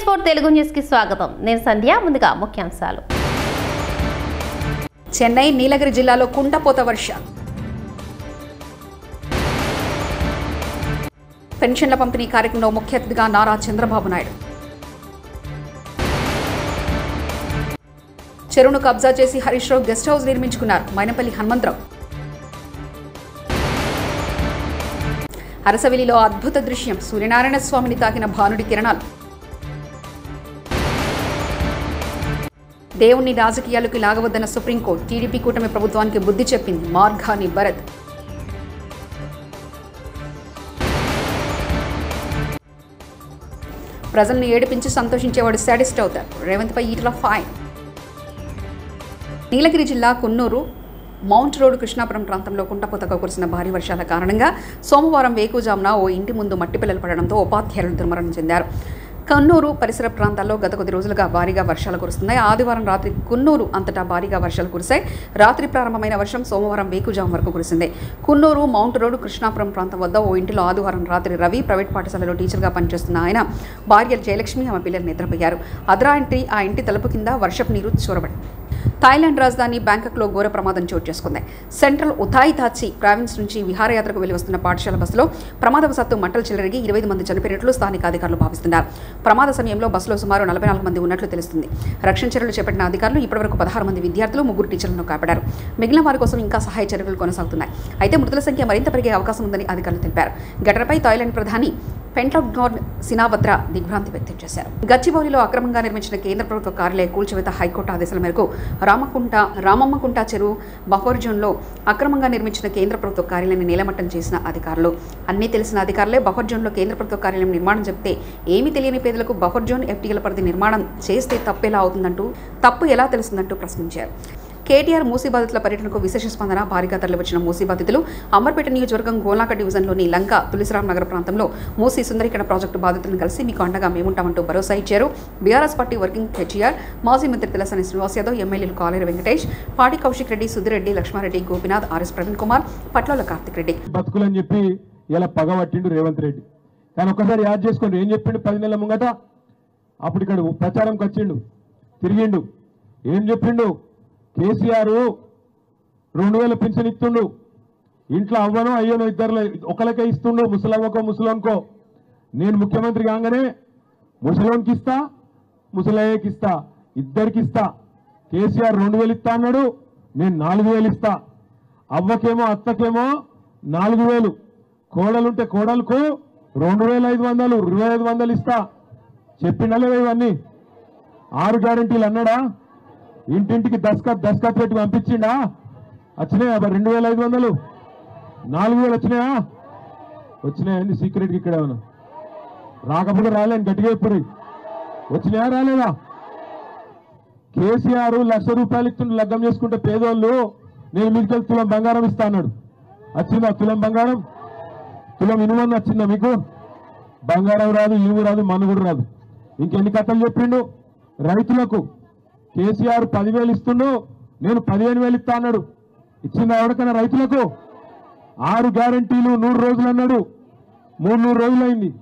N4 Telugu news కి స్వాగతం. నేను సంధ్య. ముందుగా ముఖ్యాంశాలు. చెన్నై నీలగిరి జిల్లాలో కుండపోత వర్షం. పెన్షన్ల పంపిణీ కార్యక్రమంలో ముఖ్య అతిథిగా నారా చంద్రబాబు నాయుడు. చెరువును కబ్జా చేసి హరీష్ రావు గెస్ట్ హౌస్ నిర్మించుకున్నారు. మైనపల్లి హనుమంతరావు. అరసవిలిలో అద్భుత దృశ్యం. సూర్యనారాయణ స్వామిని తాకిన భానుడి కిరణాలు. దేవుణ్ణి రాజకీయాలకు లాగవద్దన్న సుప్రీంకోర్టు. టీడీపీ కూటమి ప్రభుత్వానికి బుద్ధి చెప్పింది. మార్గాని భరత్. ప్రజల్ని ఏడిపించి సంతోషించేవాడు శాడిస్ట్ అవుతారు. రేవంత్ పై ఈటల ఫైన్. నీలగిరి జిల్లా కున్నూరు మౌంట్ రోడ్ కృష్ణాపురం ప్రాంతంలో కుంటపోతగా కురిసిన భారీ వర్షాల కారణంగా సోమవారం వేకుజామున ఓ ఇంటి ముందు మట్టి పిల్లలు పడడంతో ఉపాధ్యాయులు దుర్మరణం చెందారు. కన్నూరు పరిసర ప్రాంతాల్లో గత కొద్ది రోజులుగా భారీగా వర్షాలు కురుస్తున్నాయి. ఆదివారం రాత్రి కున్నూరు అంతటా భారీగా వర్షాలు కురిశాయి. రాత్రి ప్రారంభమైన వర్షం సోమవారం వేకుజాము వరకు కురిసింది. కున్నూరు మౌంట్ రోడ్ కృష్ణాపురం ప్రాంతం వద్ద ఓ ఇంటిలో ఆదివారం రాత్రి రవి ప్రైవేట్ పాఠశాలలో టీచర్గా పనిచేస్తున్న ఆయన భార్య జయలక్ష్మి ఆమె పిల్లలు నిద్రపోయారు. అర్ధరాత్రి ఆ ఇంటి తలుపు కింద వర్షపు నీరు చొరబడింది. థాయిలాండ్ రాజధాని బ్యాంకాక్లో ఘోర ప్రమాదం చోటు చేసుకుంది. సెంట్రల్ ఉథాయితాచి ప్రావిన్స్ నుంచి విహారయాత్రకు వెళ్లి వస్తున్న పాఠశాల బస్సులో ప్రమాదవశాత్తు మంటలు చెలరేగి 25 మంది చనిపోయినట్లు స్థానిక అధికారులు భావిస్తున్నారు. ప్రమాద సమయంలో బస్సులో సుమారు 44 మంది ఉన్నట్లు తెలుస్తుంది. రక్షణ చర్యలు చేపట్టిన అధికారులు ఇప్పటివరకు 16 మంది విద్యార్థులు 3 టీచర్లను కాపాడారు. మిగిలిన వారి కోసం ఇంకా సహాయ చర్యలు కొనసాగుతున్నాయి. అయితే మృతుల సంఖ్య మరింత పెరిగే అవకాశం ఉందని అధికారులు తెలిపారు. ఘటనపై థాయిలాండ్ ప్రధాని పెంటాగ్నాన్ సినావత్రా దిగ్భ్రాంతి వ్యక్తం చేశారు. గచ్చిబౌలిలో అక్రమంగా నిర్మించిన కేంద్ర ప్రభుత్వ కార్యాలయ కూల్చివేత హైకోర్టు ఆదేశాల మేరకు రామమ్మకుంట చెరువు బఫర్ జోన్లో అక్రమంగా నిర్మించిన కేంద్ర ప్రభుత్వ కార్యాలయాన్ని నేలమట్టం చేసిన అధికారులు. అన్నీ తెలిసిన అధికారులే బఫర్ జోన్లో కేంద్ర ప్రభుత్వ కార్యాలయం నిర్మాణం చెప్తే ఏమీ తెలియని పేదలకు బఫర్ జోన్ FTL పరిధి నిర్మాణం చేస్తే తప్పు ఎలా తెలుస్తుందంటూ ప్రశ్నించారు. కేటీఆర్ మూసీ బాధితుల పర్యటనకు విశేష స్పందన. భారీగా తరలివచ్చిన మూసీ బాధితులు అమర్పేట నియోజకవర్గం గోల్నాక డివిజన్లోని లంక తులసిరామ్ నగర్ ప్రాంతంలో మూసీ సుందరీకరణ ప్రాజెక్టు బాధితులను కలిసి మీకు అండగా మేముంటామంటూ భరోసా ఇచ్చారు. బీఆర్ఎస్ పార్టీ వర్కింగ్ హెచ్ఆర్ మాజీ మంత్రి తెలసాని శ్రీనివాస్ యాదవ్, ఎమ్మెల్యేలు కాలేరు వెంకటేష్, పాడి కౌశిక్ రెడ్డి, సుధిరెడ్డి, లక్ష్మారెడ్డి, గోపినాథ్, RS ప్రవీణ్ కుమార్, పట్ల కార్తిక్ రెడ్డి. బతుకులని చెప్పి ఇలా పగబట్టిండు రేవంత్ రెడ్డి. కానీ ఒక్కసారి యాద్ చేసుకోండి, ఏం చెప్పిండు 10 నెలల ముంగట. అప్పుడు ఇక్కడ ప్రచారంకి వచ్చిండు, తిరిగిండు. ఏం చెప్పిండు? కేసీఆర్ 2000 పింఛన్ ఇస్తుండు. ఇంట్లో అవ్వను అయ్యను ఇద్దరు ఒకరికే ఇస్తుండు, ముసలవ్వకో ముసలోన్కో. నేను ముఖ్యమంత్రి కాగానే ముసలోన్కి ఇస్తా, ముసలయ్యకి ఇస్తా, ఇద్దరికి ఇస్తా. కేసీఆర్ 2000 ఇస్తా అన్నాడు, నేను 4000 ఇస్తా. అవ్వకేమో అత్తకేమో 4000, కోడలుంటే కోడలకు 2500, 2500 ఇస్తా. చెప్పిండలే ఇవన్నీ. 6 గ్యారెంటీలు అన్నాడా? ఇంటింటికి దస్కత్ పెట్టి పంపించిండా? వచ్చినాయా 2500? 4000 వచ్చినాయా? వచ్చినాయండి సీక్రెట్కి. ఇక్కడ ఏమన్నా రాకపోతే రాలేని గట్టిగా ఎప్పుడు వచ్చినాయా రాలేదా? కేసీఆర్ 1,00,000 రూపాయలు ఇస్తుండే లగ్గం చేసుకుంటే పేదోళ్ళు, నేను మీకు తులం బంగారం ఇస్తా అన్నాడు. వచ్చిందా తులం బంగారం? తులం ఇనుమని వచ్చిందా మీకు? బంగారం రాదు, ఇనుము రాదు, మన్ను కూడా రాదు. ఇంకెన్ని కథలు చెప్పిండు? రైతులకు కేసీఆర్ 10,000 ఇస్తుండు, నేను 15,000 ఇస్తా అన్నాడు. ఇచ్చింది ఎవరికైనా రైతులకు? 6 గ్యారెంటీలు 100 రోజులు అన్నాడు. 300 రోజులైంది,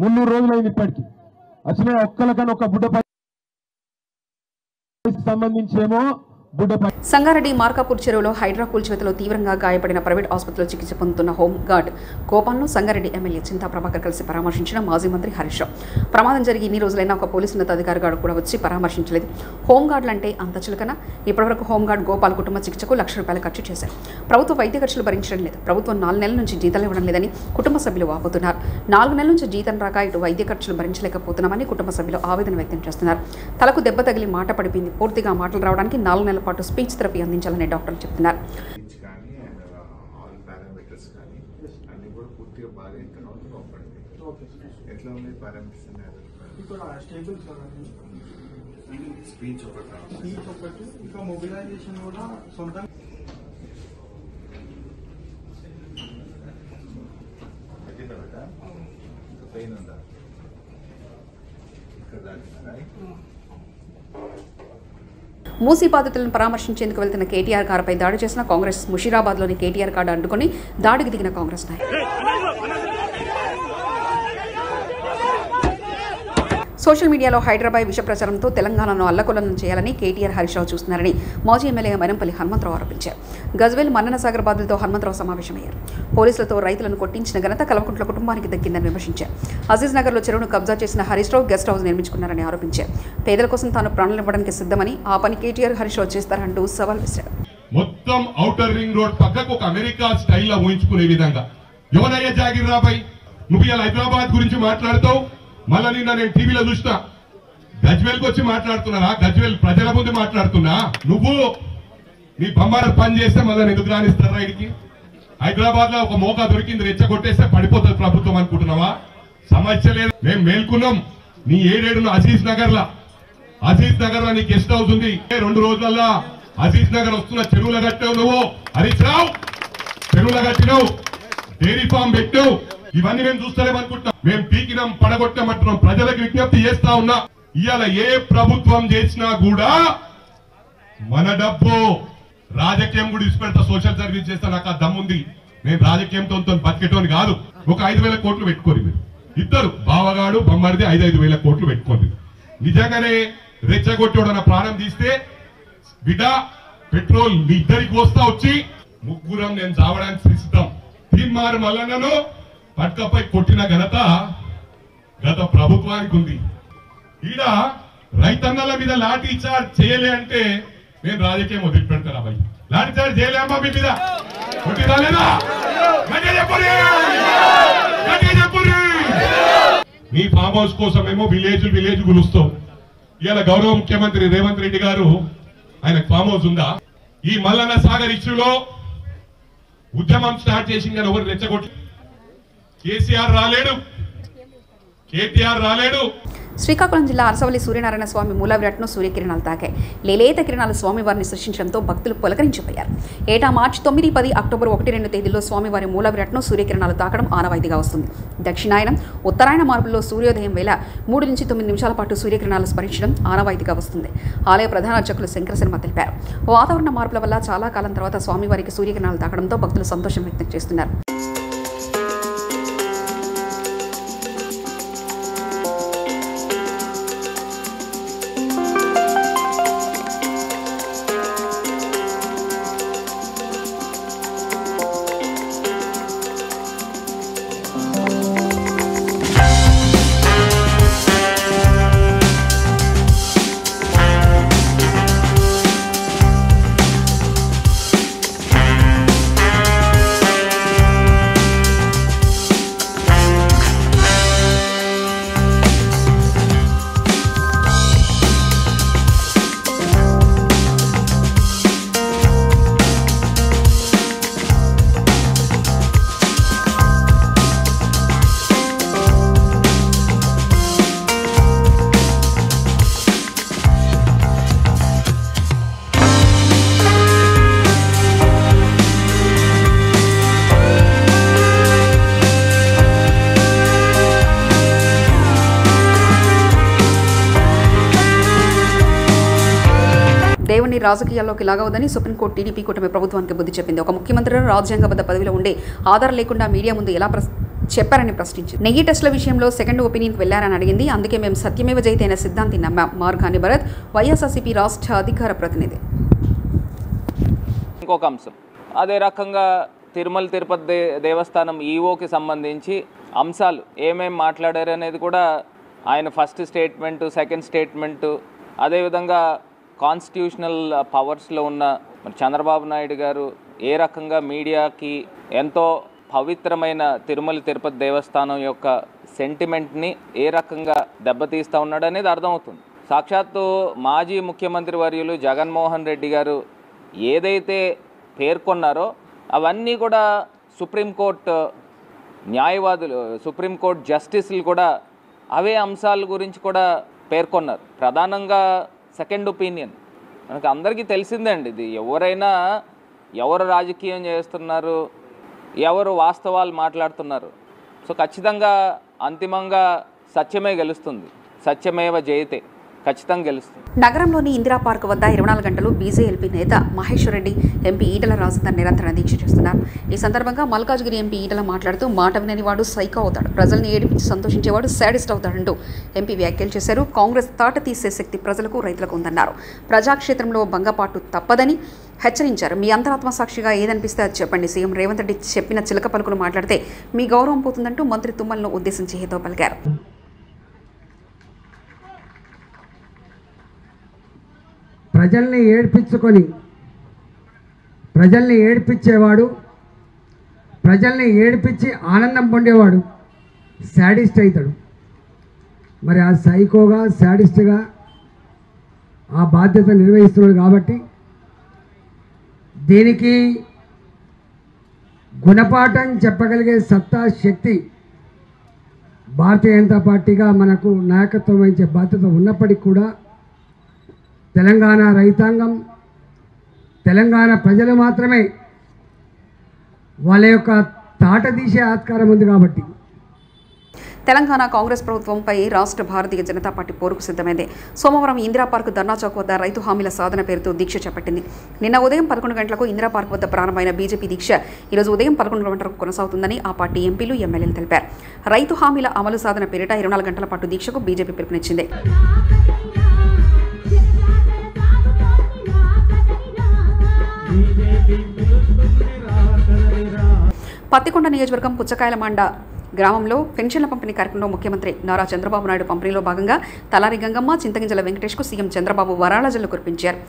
300 రోజులైంది ఇప్పటికి. వచ్చిన ఒక్కరికన్నా ఒక బుడ్డ సంబంధించేమో సంగారెడ్డి మార్కాపూర్ చెరువులో హైడ్రా కూల్చివేతలో తీవ్రంగా గాయపడిన ప్రైవేట్ ఆసుపత్రిలో చికిత్స పొందుతున్న హోంగార్డ్ గోపాల్ను సంగారెడ్డి ఎమ్మెల్యే చింతా ప్రభాకర్ కలిసి పరామర్శించిన మాజీ మంత్రి హరీష్ రావు. ప్రమాదం జరిగి ఇన్ని రోజులైనా ఒక పోలీసు ఉన్నతాధికారి కూడా వచ్చి పరామర్శించలేదు. హోంగార్డులు అంటే అంత చులకన? ఇప్పటివరకు హోంగార్డ్ గోపాల్ కుటుంబ చికిత్సకు ₹1,00,000 ఖర్చు చేశారు. ప్రభుత్వ వైద్య ఖర్చులు భరించడం లేదు. ప్రభుత్వం 4 నెలల నుంచి జీతాలు ఇవ్వడం లేదని కుటుంబ సభ్యులు వాపోతున్నారు. 4 నెలల నుంచి జీతం రాక ఇటు వైద్య ఖర్చులు భరించలేకపోతున్నామని కుటుంబ సభ్యులు ఆవేదన వ్యక్తం చేస్తున్నారు. తలకు దెబ్బ తగిలి మాట పడిపోయింది. పూర్తిగా మాటలు రావడానికి 4 నెలల పాటు స్పీచ్ థెరపీ అందించాలని డాక్టర్లు చెప్తున్నారు. మూసీ బాధితులను పరామర్శించేందుకు వెళ్తున్న కేటీఆర్ కారుపై దాడి చేసిన కాంగ్రెస్. ముషీరాబాద్లోని కేటీఆర్ కార్డు అడ్డుకుని దాడికి దిగిన కాంగ్రెస్ నాయకులు. సోషల్ మీడియాలో హైదరాబాద్ విష ప్రచారంతో తెలంగాణను అల్లకొల్లం చేయాలని కేటీఆర్ హరీష్ రావు చూస్తున్నారని మాజీ ఎమ్మెల్యే మైనంపల్లి హనుమంతరావు ఆరోపించారు. గజ్వేల్ మన్నన సాగర్ బాధితులతో హనుమంతరావు సమావేశమయ్యారు. పోలీసులతో రైతులను కొట్టించిన ఘనత కల్వకుంట్ల కుటుంబానికి దక్కిందని విమర్శించారు. అజీజ్ నగర్లో చెరువును కబ్జా చేసిన హరీష్ రావు గెస్ట్ హౌస్ నిర్మించుకున్నారని ఆరోపించారు. పేదల కోసం తాను ప్రాణాలివ్వడానికి సిద్ధమని, ఆ పని కేటీఆర్ హరీష్ రావు చేస్తారంటూ సవాల్ విసిరారు. మొత్తం ఔటర్ రింగ్ రోడ్ పక్కకు ఒక అమెరికా స్టైల్లో ఊహించుకునే విధంగా ఎవరయ్యా జాగిర్ రాబాయ్, నువ్వు ఇలా హైదరాబాద్ గురించి మాట్లాడుతావు. మళ్ళా నిన్న నేను టీవీలో చూసినా గజ్వేల్కి వచ్చి మాట్లాడుతున్నారా? గజ్వేల్ ప్రజల ముందు మాట్లాడుతున్నా. నువ్వు నీ బొమ్మలు పని చేస్తే మళ్ళీ ఎందుకు రానిస్తారా? ఇడికి హైదరాబాద్ లో ఒక మోకా దొరికింది, రెచ్చగొట్టేస్తే పడిపోతుంది ప్రభుత్వం అనుకుంటున్నావా? సమస్య లేదు, మేము మేల్కున్నాం. నీ ఏడేడును అజీజ్ నగర్ లో నీ గెస్ట్ హౌస్ ఉంది. 2 రోజులలో అజీజ్ నగర్ వస్తున్న చెరువుల కట్టావు నువ్వు హరీష్ రావు, చెరువుల కట్టినావు, డైరీ ఫామ్ పెట్టావు. ఇవన్నీ మేము చూస్తలేమనుకుంటున్నాం. మేము పీకినాం, పడగొట్టామంటున్నాం. ప్రజలకు విజ్ఞప్తి చేస్తా ఉన్నా, ఇవాళ ఏ ప్రభుత్వం చేసినా కూడా మన డబ్బు రాజకీయం కూడా ఇచ్చిపెడతా, సోషల్ సర్వీస్ చేస్తా, నాకు ఆ దమ్ముంది. నేను రాజకీయంతో బతికేటోని కాదు. ఒక 5,000 కోట్లు పెట్టుకోరు మీరు ఇద్దరు, బావగాడు బొమ్మడిది 5,000 కోట్లు పెట్టుకోండి. నిజంగానే రెచ్చగొట్టోడన్న ప్రాణం తీస్తే బిడ్డ పెట్రోల్ మీ ఇద్దరికి వస్తా వచ్చి ముగ్గురం నేను చావడానికి సిద్ధం. తీన్మార్ మల్లన్నను పట్కపై కొట్టిన ఘనత గత ప్రభుత్వానికి ఉంది. ఈడ రైతన్నల మీద లాఠీ చార్జ్ చేయలే అంటే నేను రాజకీయం వదిలిపెడతాను. అబ్బాయి లాఠీ చార్జ్ చేయలేమ్మా మీ మీద కొట్టి రాలేదా? మీ ఫామ్ హౌస్ కోసమేమో విలేజ్ గులుస్తాం. ఇవాళ గౌరవ ముఖ్యమంత్రి రేవంత్ రెడ్డి గారు ఆయన ఫామ్ హౌస్ ఉందా? ఈ మల్లన్న సాగర్ ఇష్యూలో ఉద్యమం స్టార్ట్ చేసింది కానీ ఎవరు రెచ్చగొట్టి కేసీఆర్ రాలేడు, కేటీఆర్ రాలేడు. శ్రీకాకుళం జిల్లా అరసవల్లి సూర్యనారాయణ స్వామి మూల విరాట్ను సూర్యకిరణాలు తాకాయి. లేలేత కిరణాలు స్వామివారిని సృష్టించడంతో భక్తులు పులకరించిపోయారు. ఏటా మార్చి 9, 10, అక్టోబర్ 1, 2 తేదీల్లో స్వామివారి మూల విరాట్ను సూర్యకిరణాలు తాకడం ఆనవాయితీగా వస్తుంది. దక్షిణాయనం, ఉత్తరాయణ మార్పుల్లో సూర్యోదయం వేళ 3 నుంచి 9 నిమిషాల పాటు సూర్యకిరణాలు స్మరించడం ఆనవాయితీగా వస్తుంది. ఆలయ ప్రధాన అర్చకులు శంకర శర్మ తెలిపారు. వాతావరణ మార్పుల వల్ల చాలా కాలం తర్వాత స్వామివారికి సూర్యకిరణాలు తాకడంతో భక్తులు సంతోషం వ్యక్తం చేస్తున్నారు. దేవుని రాజకీయాల్లోకి లాగవద్దని సుప్రీంకోర్టు టీడీపీ కూటమి ప్రభుత్వానికి బుద్ధి చెప్పింది. ఒక ముఖ్యమంత్రి రాజ్యాంగబద్ధ పదవిలో ఉండే ఆధారం లేకుండా మీడియా ముందు ఎలా చెప్పారని ప్రశ్నించింది. నెయ్యి టెస్టుల విషయంలో సెకండ్ ఒపీనియన్కి వెళ్లారని అడిగింది. అందుకే మేము సత్యమేవ జయతే అనే సిద్ధాంతి నమ్మాం. మార్గాని భరత్, వైఎస్ఆర్సీపీ రాష్ట్ర అధికార ప్రతినిధి. ఇంకొక అంశం అదే రకంగా తిరుమల తిరుపతి దేవస్థానం ఈఓకి సంబంధించి అంశాలు ఏమేమి మాట్లాడారు అనేది కూడా ఆయన ఫస్ట్ స్టేట్మెంటు, సెకండ్ స్టేట్మెంటు, అదేవిధంగా కాన్స్టిట్యూషనల్ పవర్స్లో ఉన్న చంద్రబాబు నాయుడు గారు ఏ రకంగా మీడియాకి ఎంతో పవిత్రమైన తిరుమల తిరుపతి దేవస్థానం యొక్క సెంటిమెంట్ని ఏ రకంగా దెబ్బతీస్తూ ఉన్నాడు అనేది అర్థమవుతుంది. సాక్షాత్తు మాజీ ముఖ్యమంత్రి వర్యులు జగన్మోహన్ రెడ్డి గారు ఏదైతే పేర్కొన్నారో అవన్నీ కూడా సుప్రీంకోర్టు న్యాయవాదులు, సుప్రీంకోర్టు జస్టిస్లు కూడా అవే అంశాల గురించి కూడా పేర్కొన్నారు. ప్రధానంగా సెకండ్ ఒపీనియన్ మనకు అందరికీ తెలిసిందే అండి. ఇది ఎవరైనా ఎవరు రాజకీయం చేస్తున్నారు, ఎవరు వాస్తవాలు మాట్లాడుతున్నారు. సో ఖచ్చితంగా అంతిమంగా సత్యమే గెలుస్తుంది, సత్యమేవ జయతే. ఖచ్చితంగా గెలుస్తుంది. నగరంలోని ఇందిరా పార్క్ వద్ద 24 గంటలు బీజేఎల్పీ నేత మహేశ్వర్ రెడ్డి, ఎంపీ ఈటల రాజేందర్ నిరంతర దీక్ష చేస్తున్నారు. ఈ సందర్భంగా మల్కాజ్గిరి ఎంపీ ఈటల మాట్లాడుతూ మాట వినని వాడు సైకో అవుతాడు, ప్రజల్ని ఏడిపించి సంతోషించేవాడు శాడిస్ట్ అవుతాడంటూ ఎంపీ వ్యాఖ్యలు చేశారు. కాంగ్రెస్ తాట తీసే శక్తి ప్రజలకు, రైతులకు ఉందన్నారు. ప్రజాక్షేత్రంలో భంగపాటు తప్పదని హెచ్చరించారు. మీ అంతరాత్మ సాక్షిగా ఏదనిపిస్తే అది చెప్పండి. సీఎం రేవంత్ రెడ్డి చెప్పిన చిలక పలుకులు మాట్లాడితే మీ గౌరవం పోతుందంటూ మంత్రి తుమ్మలను ఉద్దేశించి హితవు పలికారు. ప్రజల్ని ఏడిపించేవాడు, ప్రజల్ని ఏడిపించి ఆనందం పొందేవాడు శాడిస్ట్ అవుతాడు. మరి ఆ సైకోగా, శాడిస్ట్గా ఆ బాధ్యత నిర్వహిస్తున్నాడు. కాబట్టి దీనికి గుణపాఠం చెప్పగలిగే సత్తా, శక్తి భారతీయ జనతా పార్టీగా మనకు నాయకత్వం వహించే బాధ్యత ఉన్నప్పటికీ కూడా తెలంగాణ రైతాంగం, తెలంగాణ ప్రజలు మాత్రమే వాళ్ళ యొక్క తాట తీసే ఆస్కారం ఉంది. కాబట్టి తెలంగాణ కాంగ్రెస్ ప్రభుత్వంపై రాష్ట్ర భారతీయ జనతా పార్టీ పోరుకు సిద్ధమైంది. సోమవారం ఇందిరా పార్క్ ధర్నా చౌక్ వద్ద రైతు హామీల సాధన పేరుతో దీక్ష చేపట్టింది. నిన్న ఉదయం 11 గంటలకు ఇందిరా పార్క్ వద్ద ప్రారంభమైన బీజేపీ దీక్ష ఈరోజు ఉదయం 11 గంటలకు కొనసాగుతుందని ఆ పార్టీ ఎంపీలు, ఎమ్మెల్యేలు తెలిపారు. రైతు హామీల అమలు సాధన పేరిట 24 గంటల పాటు దీక్షకు బీజేపీ పిలుపునిచ్చింది. పత్తికొండ నియోజకవర్గం పుచ్చకాయలమండ గ్రామంలో పెన్షన్ల పంపిణీ కార్యక్రమంలో ముఖ్యమంత్రి నారా చంద్రబాబు నాయుడు పంపిణీలో భాగంగా తలారి గంగమ్మ, చింతగింజల వెంకటేష్కు సీఎం చంద్రబాబు వరాల జల్లు కురిపించారు.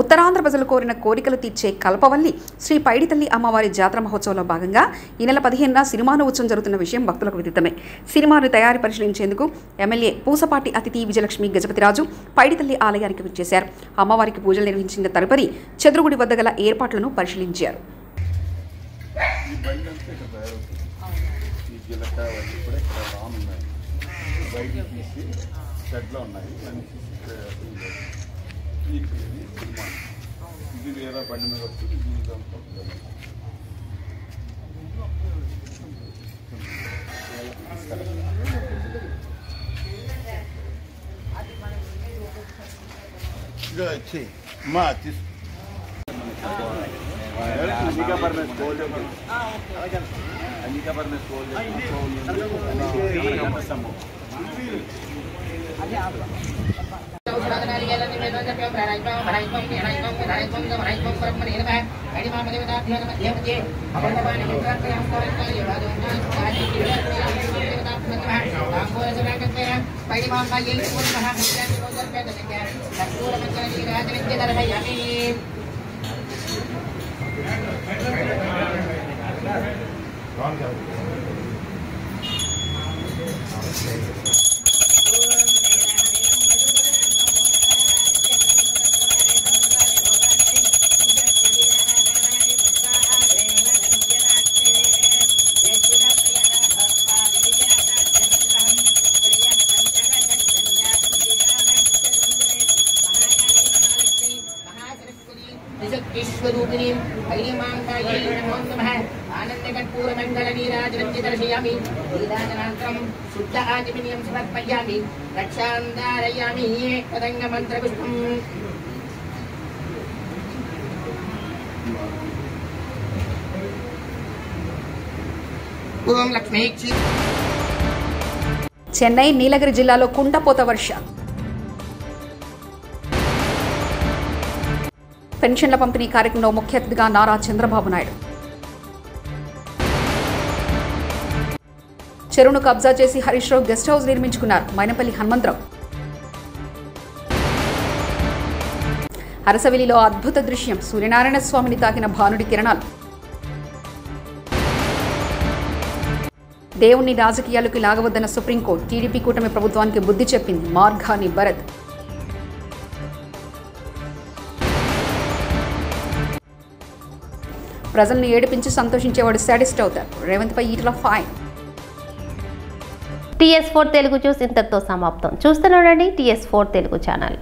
ఉత్తరాంధ్ర ప్రజలు కోరిన కోరికలు తీర్చే కల్పవల్లి శ్రీ పైడితల్లి అమ్మవారి జాతర మహోత్సవంలో భాగంగా ఈ నెల 15న సిరిమాను ఉత్సవం జరుగుతున్న విషయం భక్తులకు విదితమే. సిరిమాను తయారీ పరిశీలించేందుకు ఎమ్మెల్యే పూసపాటి అతిథి విజయలక్ష్మి గజపతిరాజు పైడితల్లి ఆలయానికి విచ్చేశారు. అమ్మవారికి పూజలు నిర్వహించిన తదుపరి చంద్రగుడి వద్ద గల ఏర్పాట్లను పరిశీలించారు. ఇది వేరే బండి మీద వస్తుంది. ఇక వచ్చి మా తీసు అంగికా పర్మేస్ గోల్డ్ అంగికా పర్మేస్ గోల్డ్ చెన్నై, నీలగిరి జిల్లాలో కుండపోత వర్షాలు. పెన్షన్ల పంపిణీ కార్యక్రమంలో ముఖ్య అతిథిగా నారా చంద్రబాబు నాయుడు. చెరువును కబ్జా చేసి హరీష్ రావు గెస్ట్ హౌస్ నిర్మించుకున్నారు మైనపల్లి హనుమంతరావు. అరసవిలిలో అద్భుత దృశ్యం, సూర్యనారాయణ స్వామిని తాకిన భానుడి కిరణాలు. దేవుణ్ణి రాజకీయాలకు లాగవద్దన్న సుప్రీంకోర్టు, టీడీపీ కూటమి ప్రభుత్వానికి బుద్ధి చెప్పింది మార్గాని భరత్. ప్రజల్ని ఏడిపించి సంతోషించేవాడు సాడిస్ట్ అవుతారు, రేవంత్పై Etela fine. TS4 Telugu news ఇంతటితో సమాప్తం. చూస్తూనే ఉండండి TS4 తెలుగు ఛానల్.